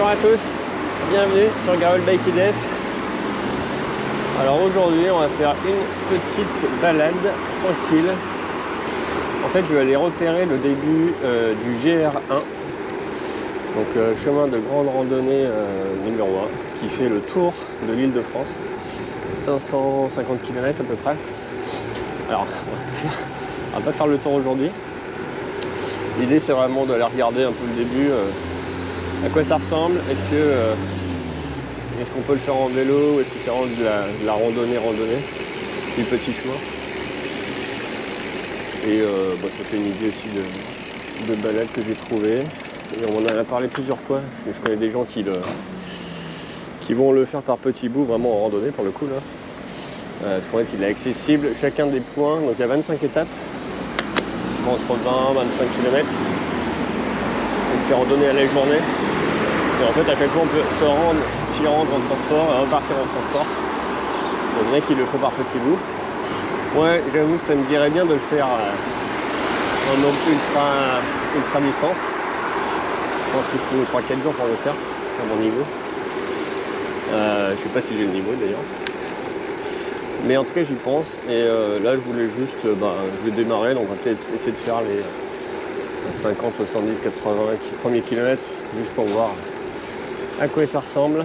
Bonjour à tous, bienvenue sur Gravel Bike IDF. Alors aujourd'hui on va faire une petite balade tranquille. En fait je vais aller repérer le début du GR1, donc chemin de grande randonnée numéro 1 qui fait le tour de l'île de France, 550 km à peu près. Alors on va pas faire le tour aujourd'hui. L'idée c'est vraiment d'aller regarder un peu le début, à quoi ça ressemble, est-ce qu'on peut le faire en vélo, ou est-ce que c'est vraiment de la randonnée, du petit chemin. Et ça fait une idée aussi de balade que j'ai trouvé. Et on en a parlé plusieurs fois, je connais des gens qui vont le faire par petits bouts, vraiment en randonnée pour le coup là. Parce qu'en fait il est accessible, chacun des points, donc il y a 25 étapes, entre 20 et 25 km. Donc c'est randonnée à la journée. Et en fait à chaque fois on peut s'y rendre en transport et repartir en transport. Il y en a qui le font par petits bouts. Ouais, j'avoue que ça me dirait bien de le faire en ultra distance. Je pense qu'il faut 3-4 jours pour le faire, à mon niveau. Je sais pas si j'ai le niveau d'ailleurs. Mais en tout cas j'y pense. Et là je voulais juste, je vais démarrer, donc on va peut-être essayer de faire les 50, 70, 80 premiers kilomètres, juste pour voir à quoi ça ressemble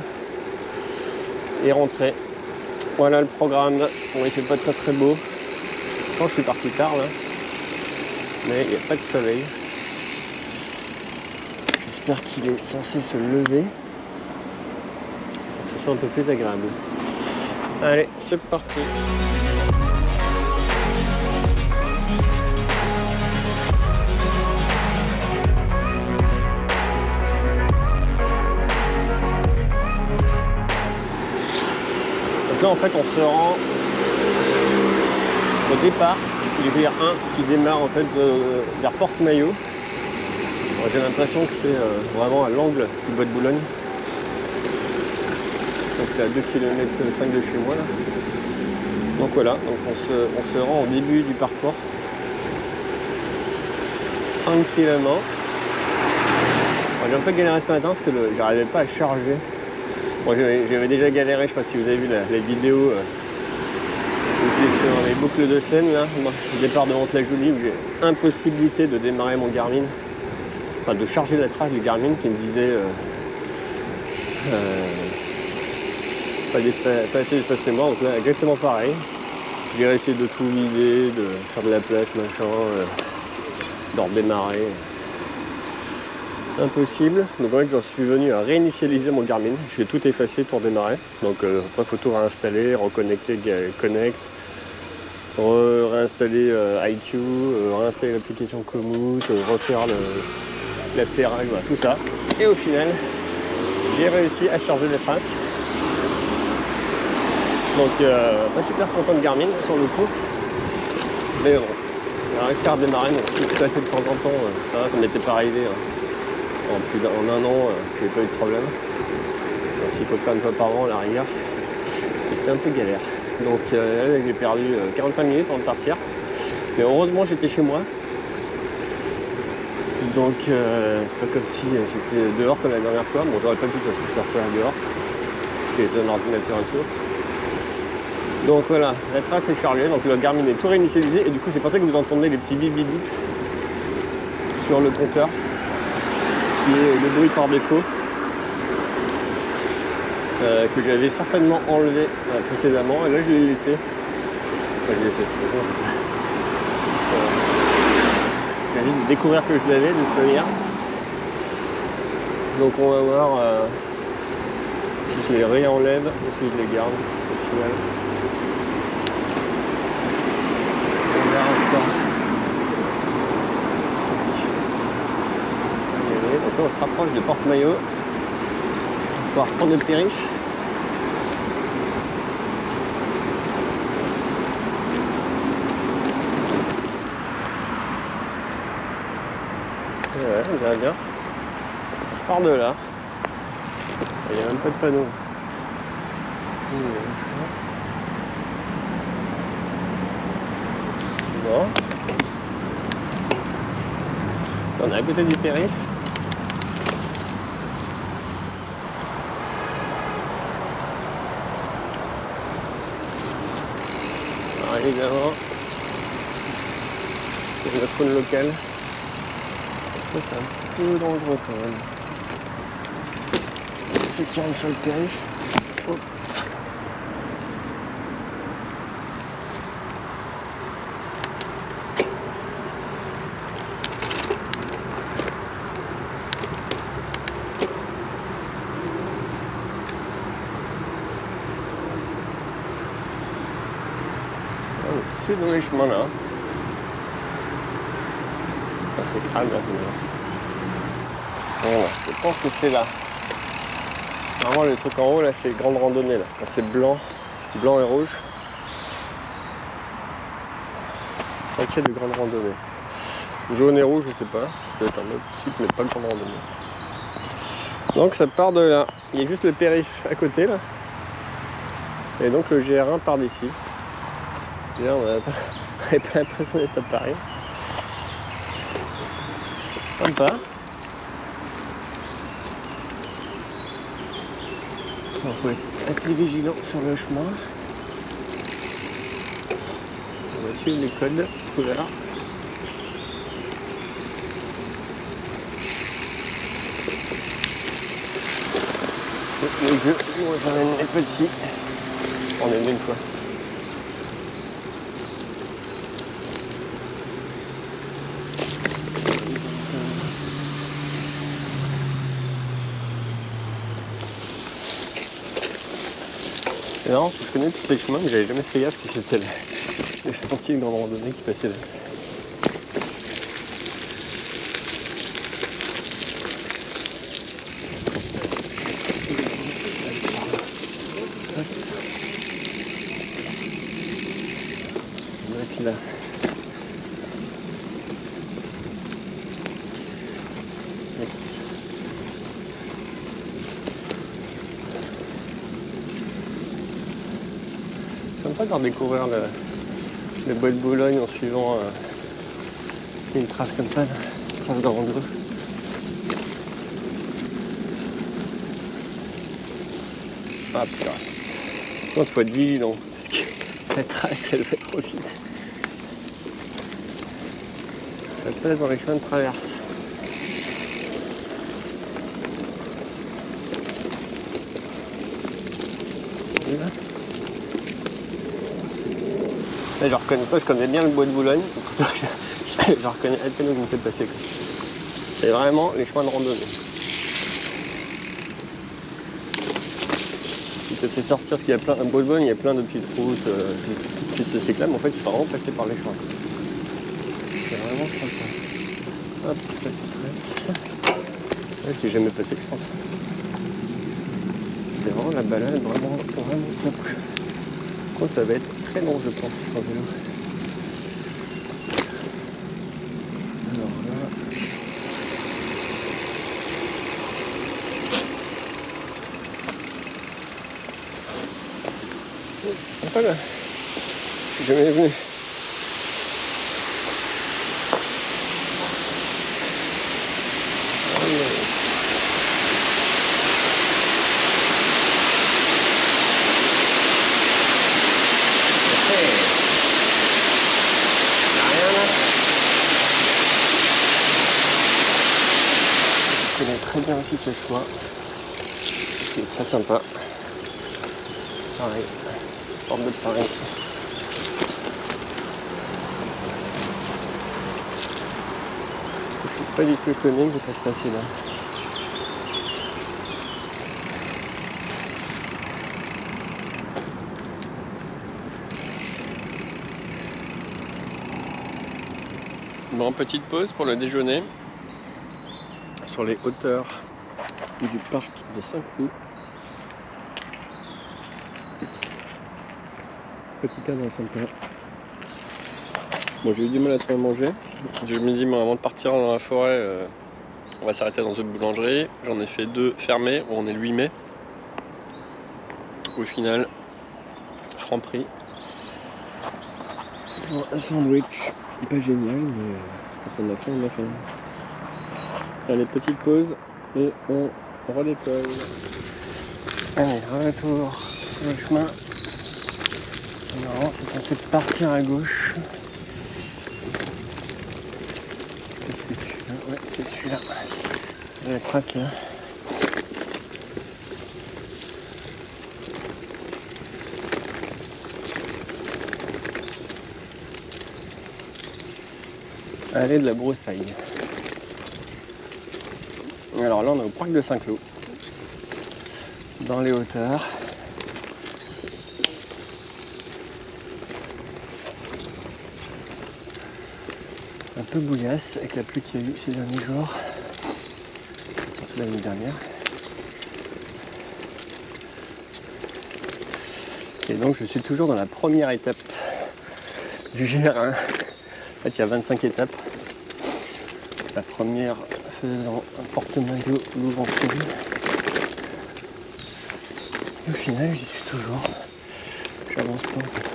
et rentrer. Voilà le programme. Bon, il fait pas très beau. Je pense que je suis parti tard là, mais il n'y a pas de soleil. J'espère qu'il est censé se lever pour que ce soit un peu plus agréable. Allez, c'est parti. Donc là en fait on se rend au départ du GR1 qui démarre en fait vers Porte-Maillot. J'ai l'impression que c'est vraiment à l'angle du Bois de Boulogne. Donc c'est à 2,5 km de chez moi là. Donc voilà, donc on se rend au début du parcours. Tranquillement. J'ai un peu galéré ce matin parce que j'arrivais pas à charger. Bon, j'avais déjà galéré, je sais pas si vous avez vu la vidéo où j'étais sur les boucles de Seine là, au départ de Mantes-la-Jolie, où j'ai impossibilité de démarrer mon Garmin, enfin de charger la trace du Garmin qui me disait pas assez d'espace mémoire. Donc là exactement pareil, j'ai essayé de tout vider, de faire de la place, machin, de redémarrer. Impossible. Donc en fait j'en suis venu à réinitialiser mon Garmin. J'ai tout effacé pour démarrer. Donc après il faut tout réinstaller, reconnecter Connect, réinstaller IQ, réinstaller l'application Komoot, refaire l'appairage, voilà, tout ça. Et au final j'ai réussi à charger les traces. Donc pas super content de Garmin sur le coup. Mais bon, j'ai réussi à redémarrer, donc si tout à fait de temps en temps, ça m'était pas arrivé. En un an, j'ai pas eu de problème. Donc s'il faut faire une fois par an à la rigueur, c'était un peu galère. Donc là j'ai perdu 45 minutes avant de partir. Mais heureusement j'étais chez moi. Donc c'est pas comme si j'étais dehors comme la dernière fois. Bon, j'aurais pas pu faire ça dehors. J'ai un ordinateur et tout. Donc voilà, la trace est chargée, donc le Garmin est tout réinitialisé. Et du coup c'est pour ça que vous entendez les petits bip bip bip sur le compteur, qui est le bruit par défaut, que j'avais certainement enlevé précédemment, et là je l'ai laissé. Enfin, je l'ai laissé. J'ai envie de découvrir que je l'avais de toute manière. Donc on va voir si je les réenlève ou si je les garde au final. On verra ça. Donc là on se rapproche de Porte-Maillot. On va reprendre le périph'. Ouais, on dirait bien. On part de là. Il n'y a même pas de panneau. Bon. On est à côté du périph'. évidemment. C'est la faune locale. Ça, c'est un peu dangereux quand même. Ceux qui rentrent sur le périph'. Hop. C'est dans les chemins là. Ah, c'est crade là. Voilà, je pense que c'est là. Normalement le truc en haut là c'est grande randonnée là. Quand c'est blanc et rouge. Sentier de grande randonnée. Jaune et rouge je sais pas. Ça doit être un autre type mais pas grande randonnée. Donc ça part de là. Il y a juste le périph' à côté là. Et donc le GR1 part d'ici. Et là on a pas l'impression d'être à Paris. Sympa. Il faut être assez vigilant sur le chemin. On va suivre les codes couleurs. Les jeux où j'emmène les petits. On est venu une fois. C'est marrant, je connais tous ces chemins, mais j'avais jamais fait gaffe que c'était le sentier de grande randonnée qui passait là. Là. Yes. C'est sympa de redécouvrir le bois de Boulogne en suivant une trace comme ça, là. Une trace de rando. Ah putain. Il faut être vigilant parce que la trace elle va trop vite. Ça passe dans les chemins de traverse. Là, je connais bien le bois de Boulogne. Je reconnais à peine où je me fais passer. C'est vraiment les chemins de randonnée. Il te fait sortir parce qu'il y a plein de bois de Boulogne, il y a plein de petites routes, de pistes cyclables. En fait, il faut vraiment passer par les chemins. C'est vraiment sympa. Hop, ça passe. Ouais, c'est jamais passé, je pense. C'est vraiment la balade, vraiment top. Quoi, ça va être très long, je pense, en vélo. Alors là. C'est pas là. Je suis jamais venu. Je connais très bien aussi ce choix. C'est très sympa. Pareil. Porte de Paris. Je suis pas du tout étonné que je fasse passer là. Bon, petite pause pour le déjeuner sur les hauteurs du parc de Saint-Cloud. Petit cadre sympa. Bon, j'ai eu du mal à trouver à manger. Je me dis, avant de partir dans la forêt, on va s'arrêter dans une boulangerie. J'en ai fait 2 fermées. On est le 8 mai. Au final, franc prix. Bon, un sandwich, pas génial, mais quand on a faim, on a faim. Allez, petite pause et on redécolle. Allez, retour sur le chemin. Non, c'est censé partir à gauche. Est-ce que c'est celui-là? Ouais, c'est celui-là. La trace là. Allez, de la broussaille. Alors là, on est au parc de Saint-Cloud, dans les hauteurs. C'est un peu bouillasse avec la pluie qu'il y a eu ces derniers jours, surtout l'année dernière. Et donc je suis toujours dans la première étape du GR1. En fait, il y a 25 étapes. La première faisant un porte-maillot Louvain-Série. Au final, j'y suis toujours. J'avance pas en fait.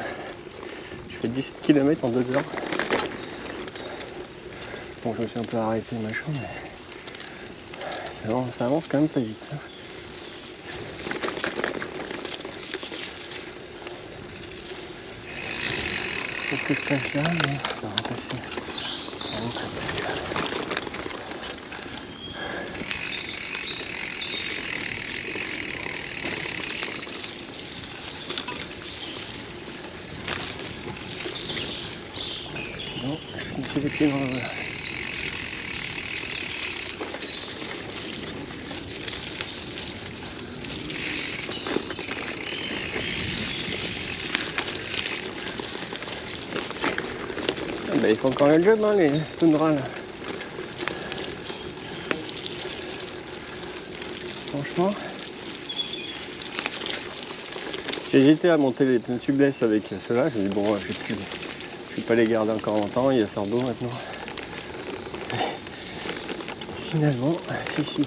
Je fais 17 km en 2 heures. Bon, je me suis un peu arrêté machin, mais ça avance quand même pas vite. Hein. Est-ce que je passe là? Non, on va passer. On va passer là. Sinon, je finissais les pieds dans le... Bah, ils font encore le job, hein, les toundras là. Franchement, j'ai hésité à monter les pneus tubeless avec ceux-là. J'ai dit bon, je vais pas les garder encore longtemps, il va faire beau maintenant. Et finalement, si.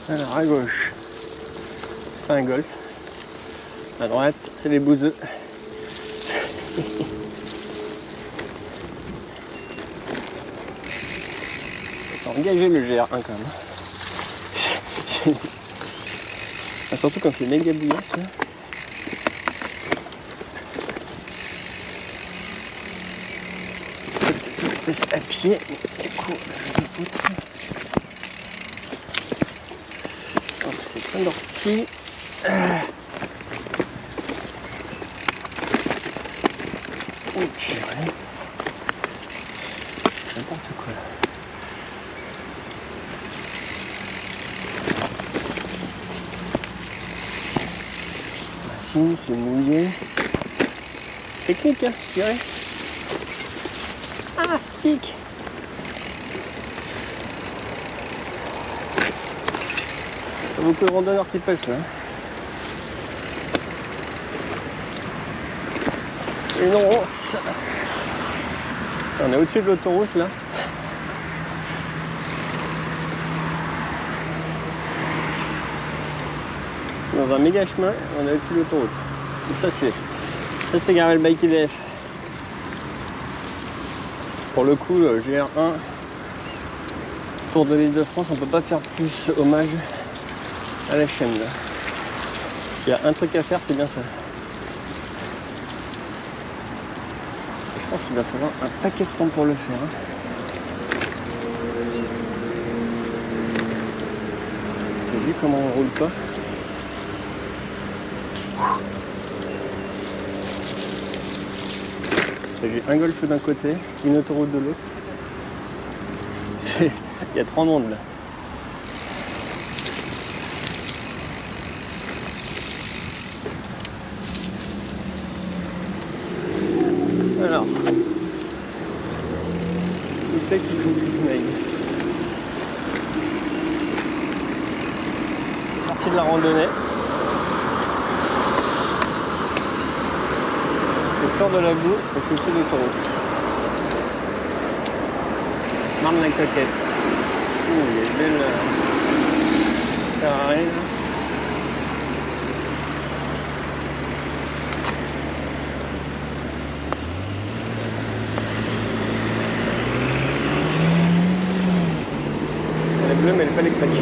Alors à gauche, c'est un golf. À droite, c'est les bouseux. C'est engagé le GR1 quand même. Ah, surtout quand c'est méga bouillasse là. C'est à pied, du coup, je vais foutre. C'est plein d'orties. Ok, ouais. N'importe quoi là. Si, c'est mouillé. Technique, hein, je dirais. Ah, ça pique. Il y a beaucoup de randonneurs qui passent là. Une ronce. On est au-dessus de l'autoroute là. Dans un méga chemin, on est au-dessus de l'autoroute. Donc ça c'est Gravel Bike IDF. Pour le coup, le GR1 Tour de l'Île de France, on peut pas faire plus hommage à la chaîne là. S'il y a un truc à faire, c'est bien ça. Je pense qu'il va falloir un paquet de temps pour le faire. T'as vu comment on roule pas? J'ai un golf d'un côté, une autoroute de l'autre. Il y a 3 mondes là. Alors, où c'est qu'il faut que je m'aille? Partie de la randonnée. Je sors de la boue et je suis au-dessus de l'autoroute. Marne-la-Coquette. Il y a une belle Ferrari là. Elle est bleue mais elle n'est pas électrique.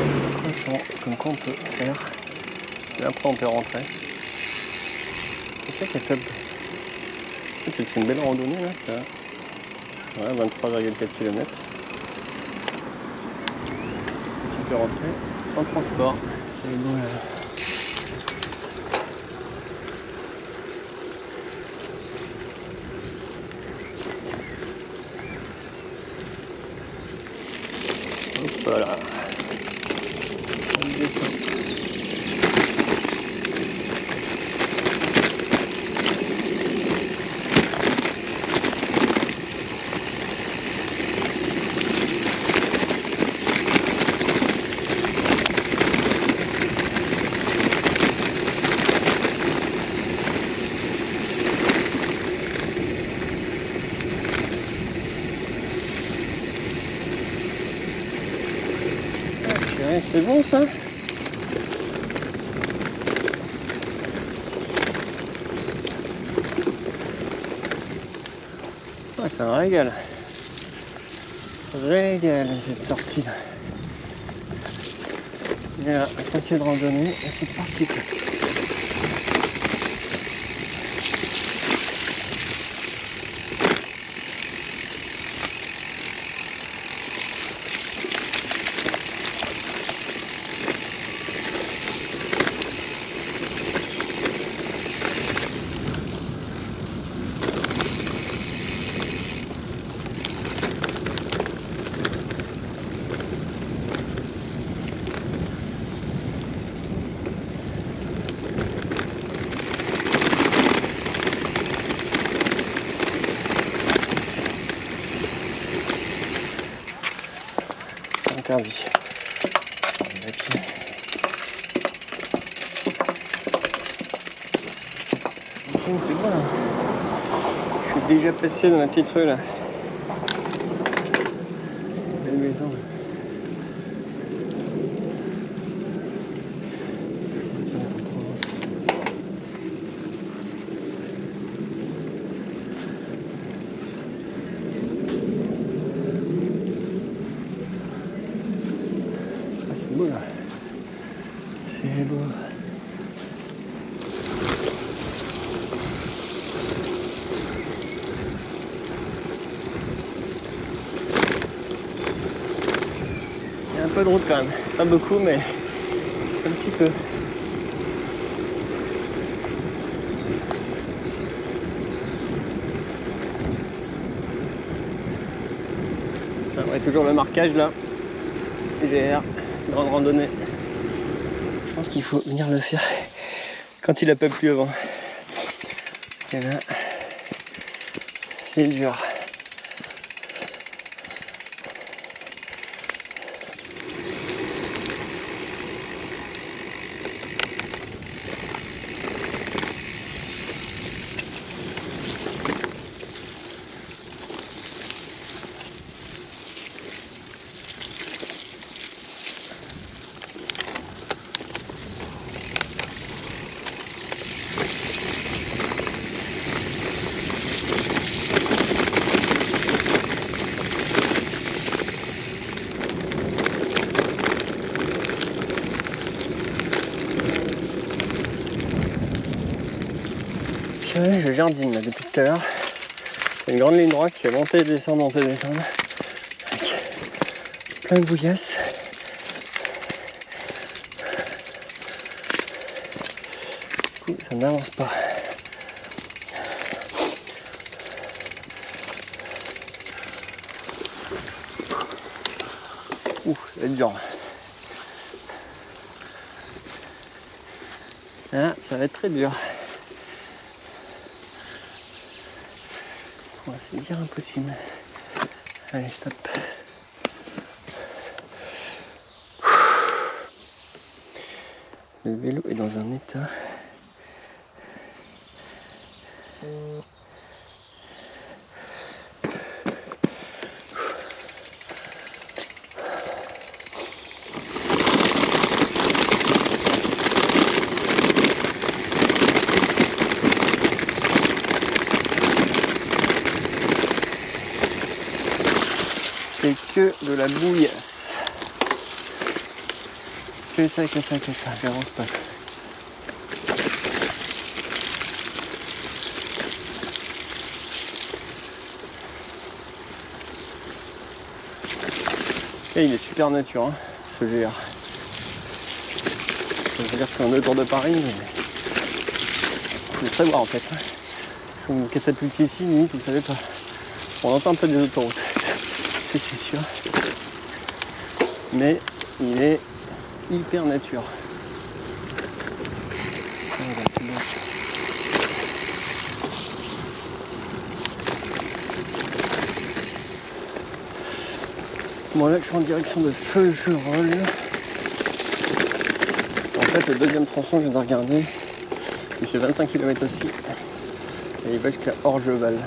Comme quoi on peut faire. Et après on peut rentrer. C'est ça qui est top. C'est une belle randonnée là. Ouais, 23,4 km. Tu peux rentrer en transport. C'est beau là. Voilà. On descend. C'est bon ça? Ah, ça me régale. Cette sortie là. Il y a un sentier de randonnée et c'est parti quoi. Interdit. C'est bon là. Je suis déjà passé dans la petite rue là. Belle maison. C'est beau là. C'est beau. Il y a un peu de route quand même. Pas beaucoup mais un petit peu. Ouais, toujours le marquage là. GR, grande randonnée. Je pense qu'il faut venir le faire quand il a pas plu avant. Et là, c'est dur. Ouais, je jardine là depuis tout à l'heure. C'est une grande ligne droite qui fait monter et descendre, monter et descendre. Avec plein de bouillasses. Du coup, ça n'avance pas. Ouh, ça va être dur. Ah, ça va être très dur. Ouais, c'est dire impossible. Allez, stop. Le vélo est dans un état. C'est que de la bouillasse. Que ça, j'avance pas. Et il est super nature, hein, ce GR. Je veux dire que c'est un 2 tours de Paris, mais il faut le savoir en fait. Si on catapulte ici, limite, vous ne savez pas. On entend un peu des autoroutes, c'est sûr. Mais il est hyper nature. Bon là je suis en direction de Feugerolles. En fait le deuxième tronçon je viens de regarder. Il fait 25 km aussi. Et il va jusqu'à Orgeval.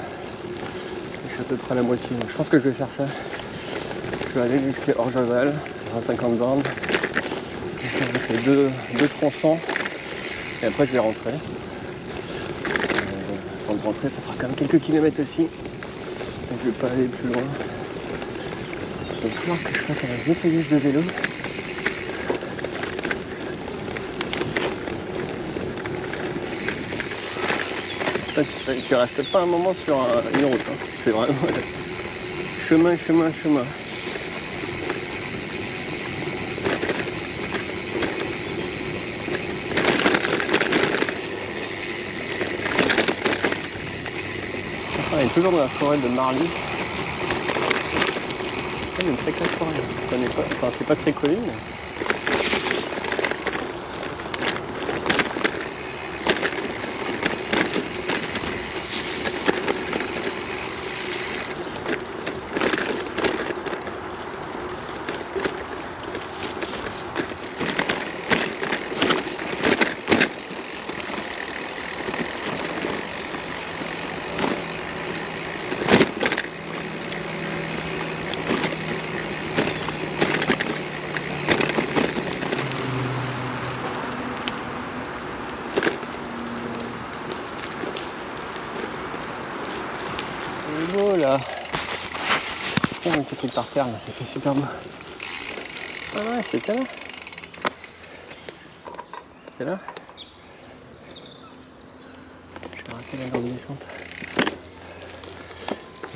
Je suis à peu près à la moitié. Donc je pense que je vais faire ça. Je vais aller jusqu'à Orgeval, 150 bornes. Je vais faire deux tronçons. Et après je vais rentrer. Avant de rentrer ça fera quand même quelques kilomètres aussi. Donc je vais pas aller plus loin. Il va falloir que je fasse un nettoyage de vélo. Tu restes pas un moment sur une route, hein. C'est vraiment chemin. On est toujours dans la forêt de Marly. Il y a une sacrée forêt. Je connais pas, enfin c'est pas très connu mais. Voilà. Oh, un petit truc par terre là, ça fait super beau. Ah ouais, c'était là. C'était là. J'ai raté la grande descente.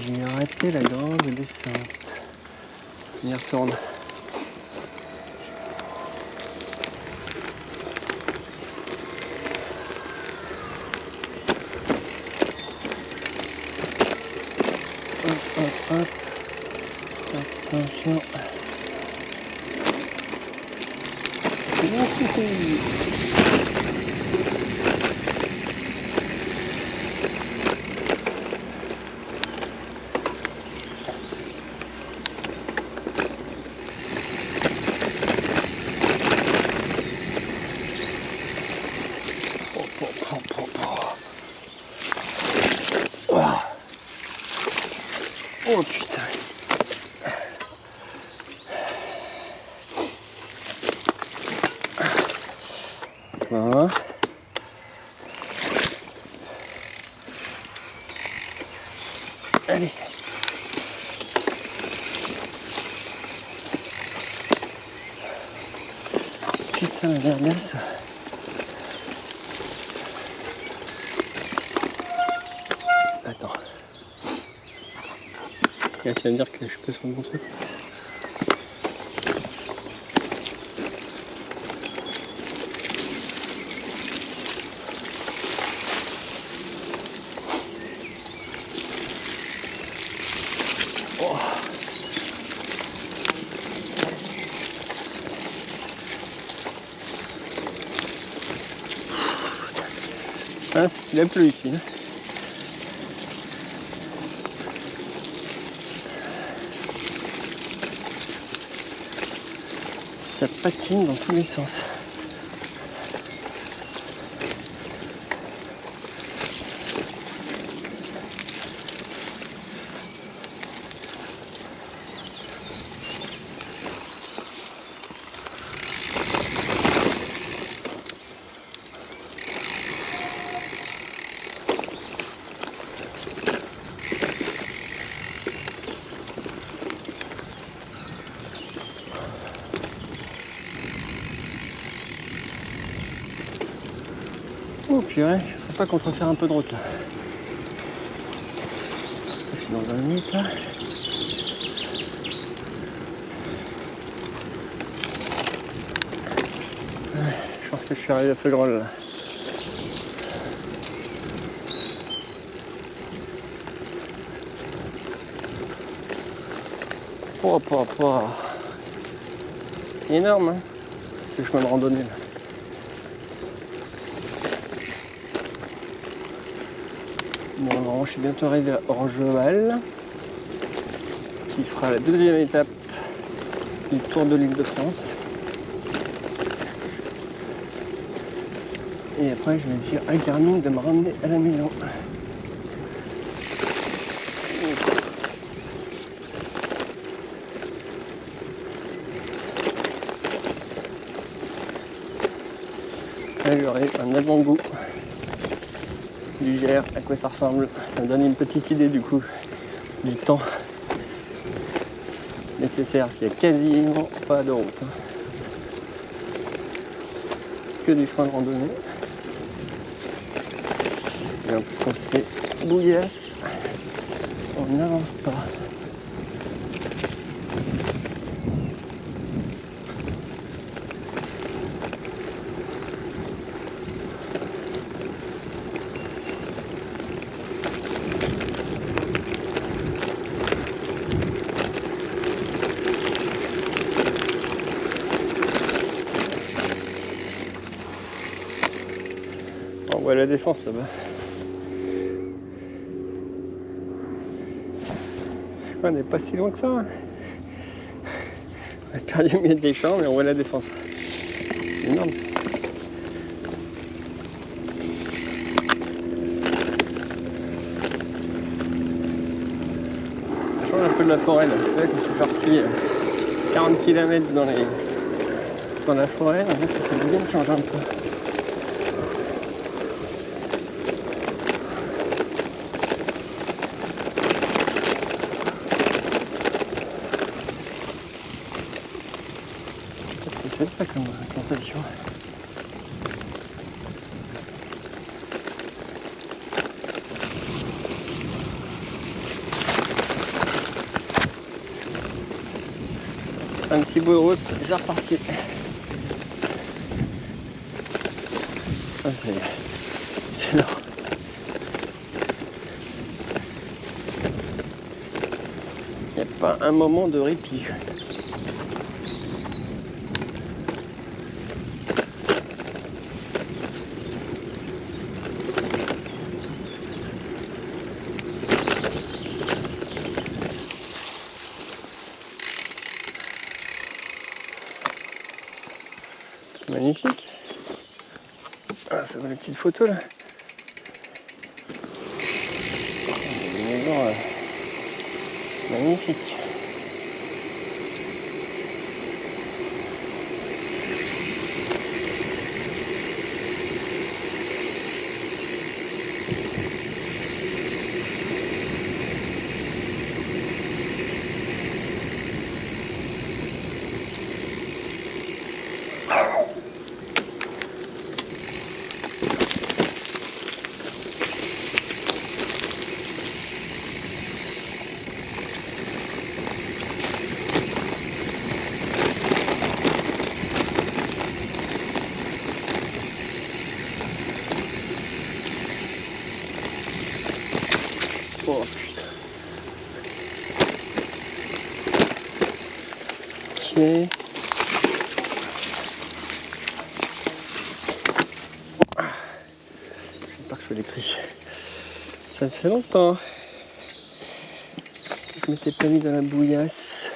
J'ai arrêté la grande descente. On y retourne. Hop. Attention. Oh putain. Voilà. Allez. Putain, la merde ça. Là, tu vas me dire que je suis pas sur le bon truc. Oh. Ah, il a plu ici. Ça patine dans tous les sens. Oh purée, je sais pas qu'on te refaire un peu de route là. Je suis dans un mythe là. Ouais, je pense que je suis arrivé à Feugerolles là. Oh. Énorme hein, ce chemin de randonnée là. Bon, alors, je suis bientôt arrivé à Orgeval, qui fera la deuxième étape du Tour de l'Île de France. Et après, je vais dire à Garmin de me ramener à la maison. Là, j'aurai un avant-goût du Gers, à quoi ça ressemble. Ça me donne une petite idée du coup du temps nécessaire, parce qu'il n'y a quasiment pas de route. C'est que du chemin de randonnée. Et en plus quand c'est bouillasse, on n'avance pas. On voit la Défense là-bas. On n'est pas si loin que ça. On a perdu au milieu des champs, mais on voit la Défense. C'est énorme. Ça change un peu de la forêt là. C'est vrai que je suis parti 40 km dans la forêt. En fait, ça fait du bien de changer un peu. C'est ça comme plantation. Un petit bout de route, c'est reparti. Ah, ça y est, c'est là. Il n'y a pas un moment de répit. Magnifique. Ah, ça va les petites photos là. Des maisons magnifiques. papier. J'espère que je vais les trier. Ça fait longtemps. Je m'étais pas mis dans la bouillasse.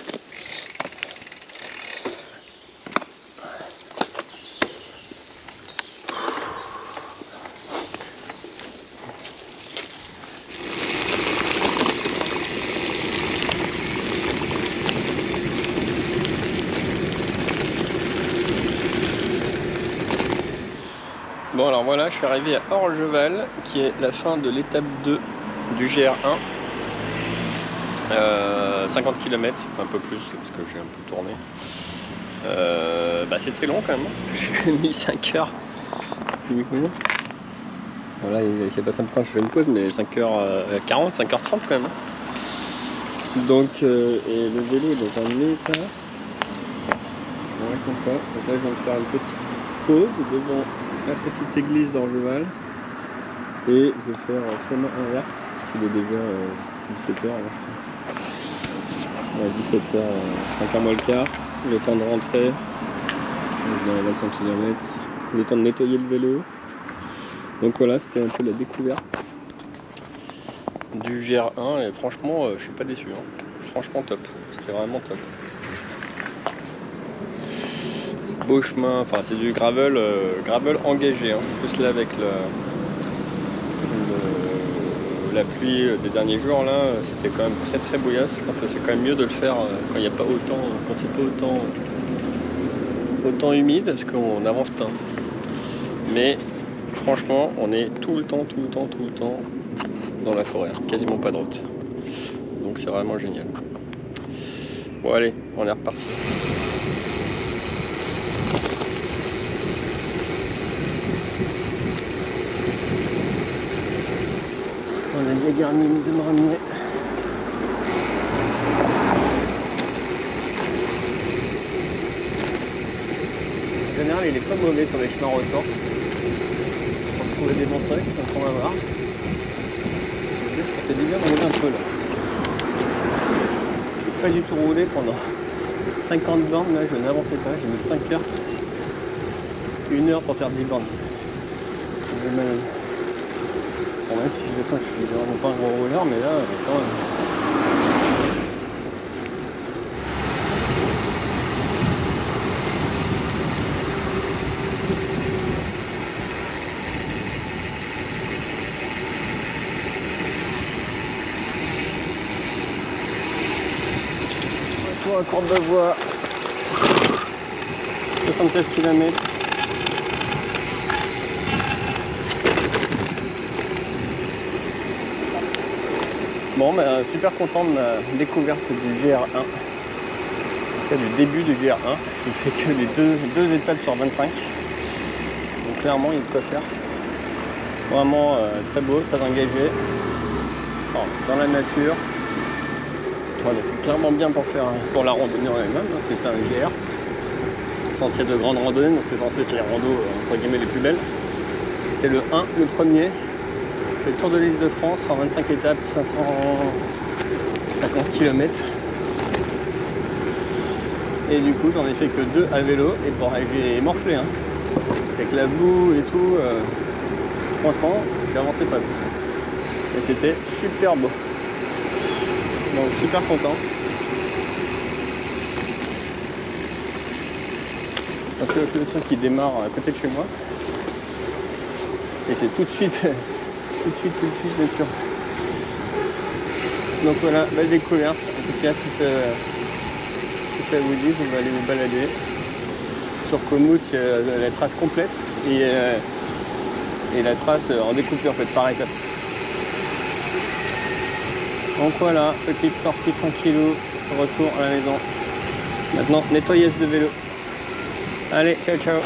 Bon alors voilà, je suis arrivé à Orgeval, qui est la fin de l'étape 2 du GR1. 50 km, un peu plus parce que j'ai un peu tourné. C'était long quand même, j'ai mis 5 heures. Voilà, il s'est passé un peu de temps, je fais une pause, mais 5h40, 5h30 quand même. Donc, et le vélo est dans un état, je ne raconte pas. Donc là, je viens de faire une petite pause devant la petite église d'Orgeval. Et je vais faire chemin inverse, parce qu'il est déjà 17h. 17h, 5h moins le quart, le temps de rentrer, dans les 25 km, le temps de nettoyer le vélo. Donc voilà, c'était un peu la découverte du GR1 et franchement, je suis pas déçu. Hein. Franchement top, c'était vraiment top. Beau chemin, enfin c'est du gravel, gravel engagé. Hein. Plus là avec la pluie des derniers jours là, c'était quand même très très bouillasse. Je pense que c'est quand même mieux de le faire quand il n'y a pas autant, quand c'est pas autant humide, parce qu'on avance pas. Mais franchement, on est tout le temps dans la forêt, hein. Quasiment pas de route. Donc c'est vraiment génial. Bon allez, on est reparti. On a déjà Garmin de me ramener. En général, il est pas mauvais sur les chemins retour. Pour trouver des bons trucs, donc on va voir. Ça fait du bien de rouler un peu là. J'ai pas du tout roulé pendant 50 bornes, là je n'avançais pas, j'ai mis 5 heures. 1 heure pour faire 10 bornes. J'ai mal. Bon, même si je sens que je suis vraiment pas un gros rouleur, mais là, quand même. Retour à Courbevoie, 76 km. Bon, super content de ma découverte du GR1, en tout cas du début du GR1, qui fait que les deux étapes sur 25, donc clairement il y a de quoi faire, vraiment très beau, très engagé, dans la nature, voilà, c'est clairement bien pour la randonnée en elle-même, parce que c'est un GR, sentier de grande randonnée, donc c'est censé être les randos entre guillemets les plus belles. C'est le 1, le premier. Le Tour de l'île de France en 25 étapes, 550 km. Et du coup, j'en ai fait que 2 à vélo. Et bon, j'ai morflé, hein. Avec la boue et tout. Franchement, j'ai avancé pas vite. Et c'était super beau. Donc, super content. Parce que le truc qui démarre à côté de chez moi. Et c'est tout de suite nature. Donc voilà, belle découverte. En tout cas, si ça vous dit, vous allez vous balader. Sur Komoot, la trace complète et la trace en découpure, en fait, par étape. Donc voilà, petite sortie tranquillou, retour à la maison. Maintenant, nettoyage de vélo. Allez, ciao ciao.